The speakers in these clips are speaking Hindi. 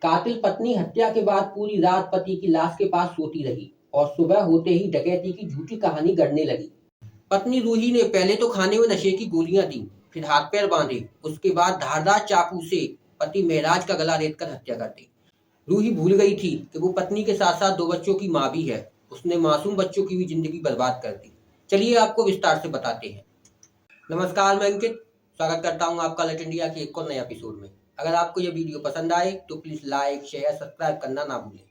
कातिल पत्नी हत्या के बाद पूरी रात पति की लाश के पास सोती रही और सुबह होते ही डकैती की झूठी कहानी गढ़ने लगी। पत्नी रूही ने पहले तो खाने में नशे की गोलियां दी, फिर हाथ पैर बांधे, उसके बाद धारदार चाकू से पति महराज का गला रेत कर हत्या कर दी। रूही भूल गई थी कि वो पत्नी के साथ साथ 2 बच्चों की माँ भी है। उसने मासूम बच्चों की भी जिंदगी बर्बाद कर दी। चलिए आपको विस्तार से बताते हैं। नमस्कार, मैं अंकित स्वागत करता हूं आपका अलर्ट इंडिया के एक और नए एपिसोड में। अगर आपको यह वीडियो पसंद आए तो प्लीज लाइक, शेयर, सब्सक्राइब करना ना भूलें।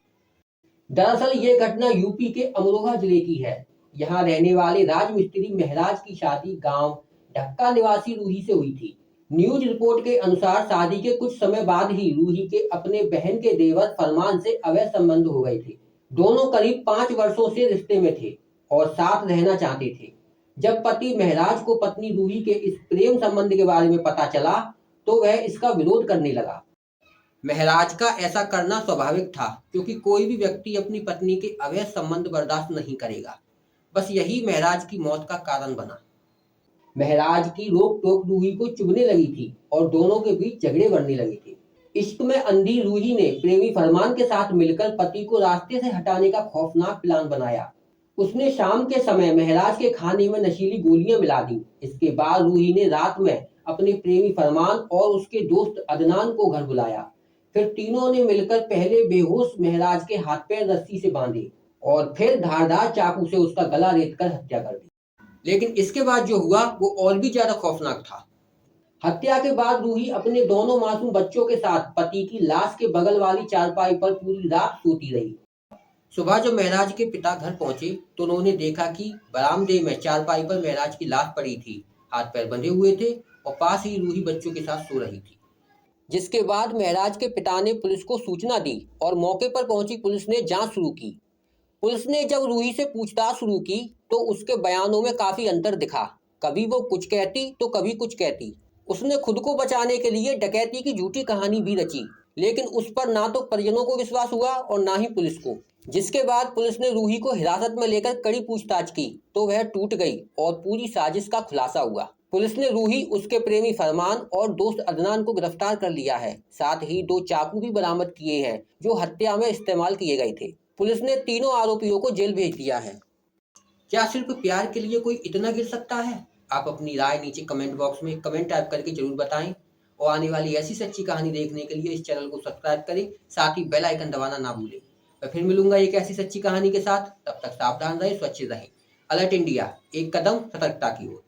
दरअसल ये घटना यूपी के अमरोहा जिले की है। यहाँ रहने वाले राजमिस्त्री महराज की शादी गांव ढक्का निवासी रूही से हुई थी। न्यूज रिपोर्ट के अनुसार शादी के कुछ समय बाद ही रूही के अपने बहन के देवर फरमान से अवैध संबंध हो गए थे। दोनों करीब 5 वर्षों से रिश्ते में थे और साथ रहना चाहते थे। जब पति महराज को पत्नी रूही के इस प्रेम संबंध के बारे में पता चला तो वह इसका विरोध करने लगा। महराज का ऐसा करना स्वाभाविक था, क्योंकि कोई भी व्यक्ति अपनी पत्नी के अवैध संबंध बर्दाश्त नहीं करेगा। बस यही महराज की मौत का कारण बना। महराज की रोक टोक रूही को चुभने लगी थी और दोनों के बीच झगड़े बढ़ने लगे थे। इश्क में अंधी रूही ने प्रेमी फरमान के साथ मिलकर पति को रास्ते से हटाने का खौफनाक प्लान बनाया। उसने शाम के समय महराज के खाने में नशीली गोलियां मिला दी। इसके बाद रूही ने रात में अपने प्रेमी फरमान और उसके दोस्त अदनान को घर बुलाया। फिर तीनों ने मिलकर पहले बेहोश महराज के हाथ पैर रस्सी से बांधे और फिर धारदार चाकू से उसका गला रेतकर हत्या कर दी। लेकिन इसके बाद जो हुआ वो और भी ज्यादा खौफनाक था। हत्या के बाद रूही अपने दोनों मासूम बच्चों के साथ पति की लाश के बगल वाली चारपाई पर पूरी रात सोती रही। सुबह जब महराज के पिता घर पहुंचे तो उन्होंने देखा कि बरामदे में चारपाई पर महराज की लाश पड़ी थी। हाथ पैर बंधे हुए थे और पास ही रूही बच्चों के साथ सो रही थी। जिसके बाद महराज के पिता ने पुलिस को सूचना दी और मौके पर पहुंची पुलिस ने जांच शुरू की। पुलिस ने जब रूही से पूछताछ शुरू की तो उसके बयानों में काफी अंतर दिखा। कभी वो कुछ कहती तो कभी कुछ कहती। उसने खुद को बचाने के लिए डकैती की झूठी कहानी भी रची, लेकिन उस पर ना तो परिजनों को विश्वास हुआ और ना ही पुलिस को। जिसके बाद पुलिस ने रूही को हिरासत में लेकर कड़ी पूछताछ की तो वह टूट गई और पूरी साजिश का खुलासा हुआ। पुलिस ने रूही, उसके प्रेमी फरमान और दोस्त अदनान को गिरफ्तार कर लिया है। साथ ही 2 चाकू भी बरामद किए हैं जो हत्या में इस्तेमाल किए गए थे। पुलिस ने तीनों आरोपियों को जेल भेज दिया है। क्या सिर्फ प्यार के लिए कोई इतना गिर सकता है? आप अपनी राय नीचे कमेंट बॉक्स में कमेंट टाइप करके जरूर बताएं और आने वाली ऐसी सच्ची कहानी देखने के लिए इस चैनल को सब्सक्राइब करें। साथ ही बेल आइकन दबाना ना भूलें। मैं फिर मिलूंगा एक ऐसी सच्ची कहानी के साथ। तब तक सावधान रहें, स्वच्छ रहें। अलर्ट इंडिया, एक कदम सतर्कता की ओर।